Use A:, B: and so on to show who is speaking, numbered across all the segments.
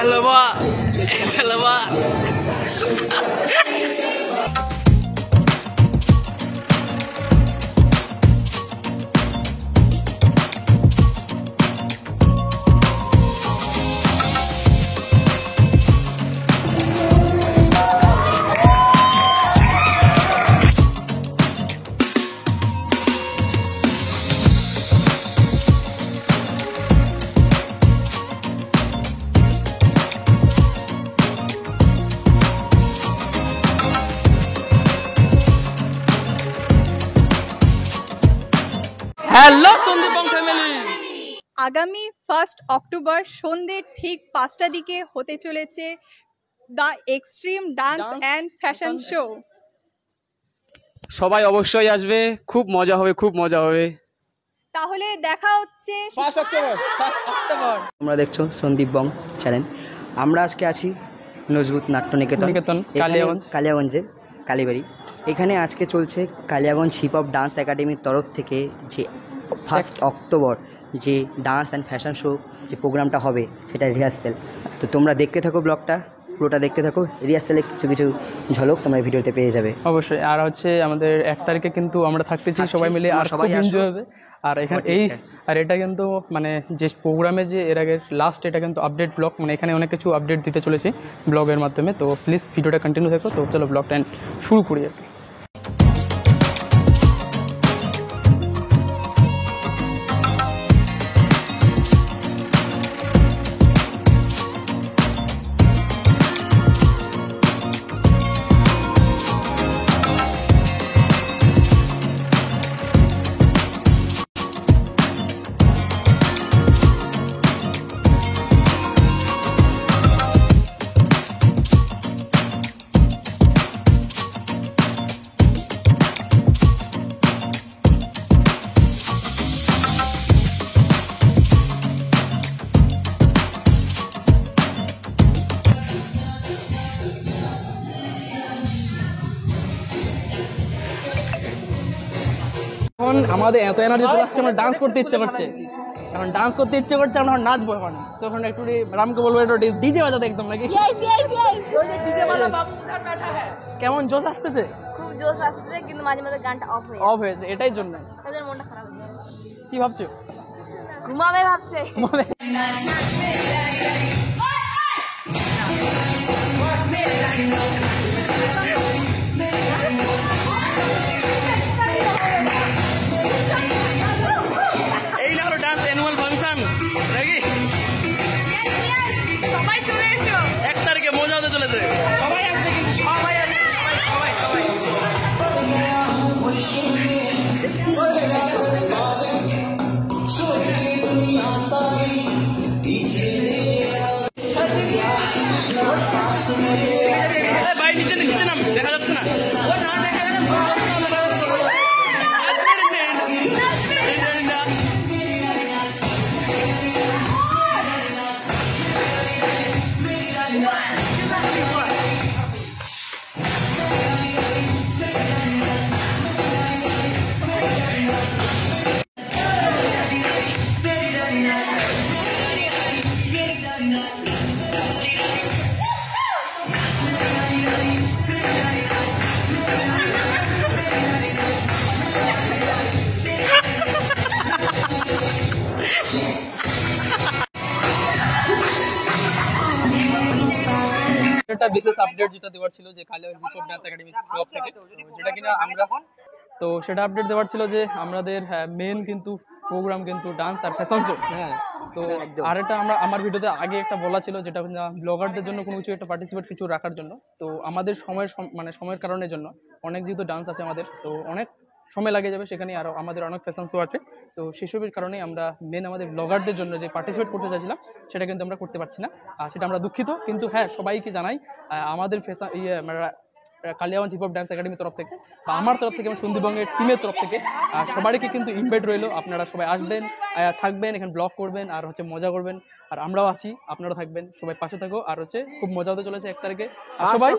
A: Jalwa. Jalwa. Hello সন্দীপং family,
B: আগামী 1 October সন্ধ্যে ঠিক 5টা দিকে হতে চলেছে the extreme dance and fashion show.
A: সবাই অবশ্যই আসবে, খুব মজা হবে, খুব মজা হবে।
B: তাহলে দেখা হচ্ছে
A: 1 অক্টোবর।
C: তোমরা দেখছো সন্দীপং চ্যানেল। আমরা আজকে আছি নজরুত নাট্যনিকেতন কালিয়াগঞ্জে কালীবাড়ি। এখানে আজকে চলছে কালিয়াগঞ্জ হিপ হপ ডান্স একাডেমির তরফ থেকে যে 1 অক্টোবর যে ডান্স অ্যান্ড ফ্যাশন শো যে প্রোগ্রামটা হবে সেটা রিহার্সেল। তো তোমরা দেখতে থাকো, ব্লগটা পুরোটা দেখতে থাকো। রিহার্সেলে কিছু কিছু ঝলক তোমরা ভিডিওতে পেয়ে যাবে
D: অবশ্যই। আর হচ্ছে আমাদের 1 তারিখে কিন্তু আমরা থাকতেছি সবাই মিলে, আর সবাই এনজয় হবে। আর এখানে এটা কিন্তু মানে যে প্রোগ্রামে যে এর আগে লাস্ট, এটা কিন্তু আপডেট ব্লগ, মানে এখানে অনেক কিছু আপডেট দিতে চলেছি ব্লগের মাধ্যমে। তো প্লিজ ভিডিওটা কন্টিনিউ থাকো। তো চলো ব্লগটা শুরু করি আর কি। এখন আমাদের এত এনার্জি চলে আসছে, আমরা ডান্স করতে ইচ্ছে করছে। কারণ ডান্স করতে ইচ্ছে করছে, আমরা নাচবো এখন। তখন একটু রামকে বলবো একটু ডিজে বাজাতে একদম নাকি। কেমন জোশ আসতেছে?
E: খুব জোশ আসতেছে, কিন্তু মাঝে মাঝে গানটা অফ
D: হয়েছে। এটাই জন্য
E: তাদের মনটা খারাপ হয়ে যাচ্ছে।
D: কি ভাবছো?
E: ঘুমাবে ভাবছে।
D: এই না হলো ডান্স অ্যানুয়াল ফাংশন নাকি?
E: সবাই চলে এসো,
D: 1 তারিখে মজা হতে চলেছে। সবাই আসবে, কিন্তু সবাই আসবে, সবাই সবাই ভাই নিচে নিচে নাম, দেখা যাচ্ছে না। একটা বিশেষ আপডেট যেটা দেওয়ার ছিল যে Kaliaganj hip hop dance academy তরফ থেকে, যেটা কিনা আমরা তো সেটা আপডেট দেওয়ার ছিল যে আমাদের মেন কিন্তু প্রোগ্রাম কিন্তু ডান্স আর ফ্যাশন শো। হ্যাঁ, তো আর এটা আমার ভিডিওতে আগে একটা বলা ছিল, যেটা ব্লগারদের জন্য কোনো কিছু একটা পার্টিসিপেট কিছু রাখার জন্য। তো আমাদের সময়ের কারণের জন্য অনেক যেহেতু ডান্স আছে আমাদের, তো অনেক সময় লাগে যাবে সেখানে, আরও আমাদের অনেক ফ্যাশন শো আছে। তো সেসবের কারণে আমরা মেন আমাদের ব্লগারদের জন্য যে পার্টিসিপেট করতে চাইছিলাম সেটা কিন্তু আমরা করতে পারছি না। আর সেটা আমরা দুঃখিত। কিন্তু হ্যাঁ, সবাইকে জানাই আমাদের fashion Kaliaganj hip hop dance একাডেমির তরফ থেকে বা আমার তরফ থেকে, সন্দীপংয়ের টিমের তরফ থেকে সবাইকে কিন্তু ইনভাইট রইলো। আপনারা সবাই আসবেন, থাকবেন, এখানে ব্লগ করবেন আর হচ্ছে মজা করবেন। আর আমরাও আছি, আপনারা থাকবেন, সবাই পাশে থাকো। আর হচ্ছে খুব মজা হতে চলেছে 1 তারিখে। সবাই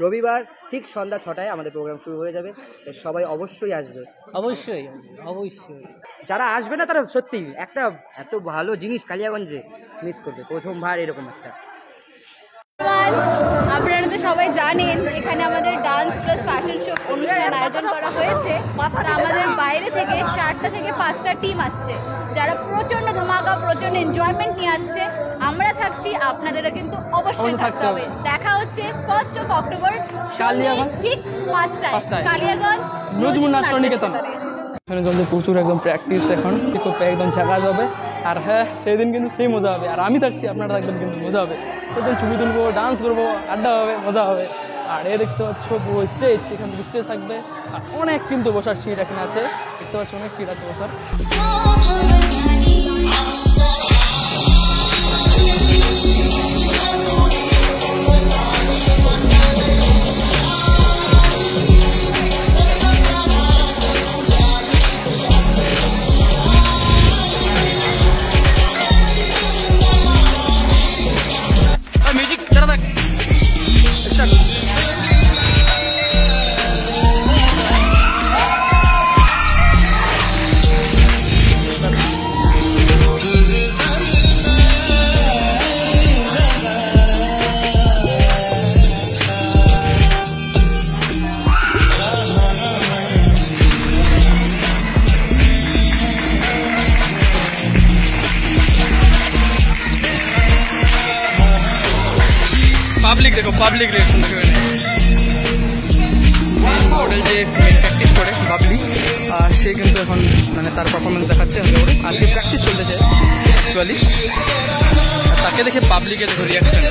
C: রবিবার ঠিক সন্ধ্যা 6টায় আমাদের প্রোগ্রাম শুরু হয়ে যাবে, সবাই অবশ্যই আসবে।
F: অবশ্যই অবশ্যই।
C: যারা আসবে না তারা সত্যি একটা এত ভালো জিনিস কালিয়াগঞ্জে মিস করবে, প্রথমবার এরকম একটা।
B: আপনারা তো সবাই জানেন এখানে আমাদের ডান্স প্লাস ফ্যাশন শো অনুষ্ঠান আয়োজন করা হয়েছে। আমাদের বাইরে থেকে 4টা থেকে 5টা টিম আসছে, যারা প্রচন্ড ধামাকা প্রচন্ড এনজয়মেন্ট নিয়ে আসছে। আমরা থাকছি, আপনাদেরও কিন্তু অবশ্যই থাকতে হবে। দেখা হচ্ছে 1 অক্টোবর
D: কালিয়াগঞ্জ
B: ঠিক 5টায় কালিয়াগঞ্জ
D: নজরুল নাট্যনিকেতন। এখানে চলছে প্রচুর একদম প্র্যাকটিস, এখন একদম ঝাঁকা যাবে। আর হ্যাঁ, সেই দিন কিন্তু সেই মজা হবে। আর আমি থাকছি, আপনারা থাকবেন, কিন্তু মজা হবে। একদম ছবি তুলবো, ডান্স করবো, আড্ডা হবে, মজা হবে। আর এ দেখতে পাচ্ছ পুরো স্টেজ, এখান থেকে স্টেজ থাকবে। আর অনেক কিন্তু বসার সিট এখানে আছে, দেখতে পাচ্ছ অনেক সিট আছে বসার। পাবলিক দেখো, পাবলিক রিয়াকশন দেখো। মডেল যে প্র্যাকটিস করে বাবলি, সে কিন্তু এখন মানে তার পারফরমেন্স দেখাচ্ছে। আর সে প্র্যাকটিস চলতেছে অ্যাকচুয়ালি, তাকে দেখে পাবলিকের দেখো রিয়াকশন।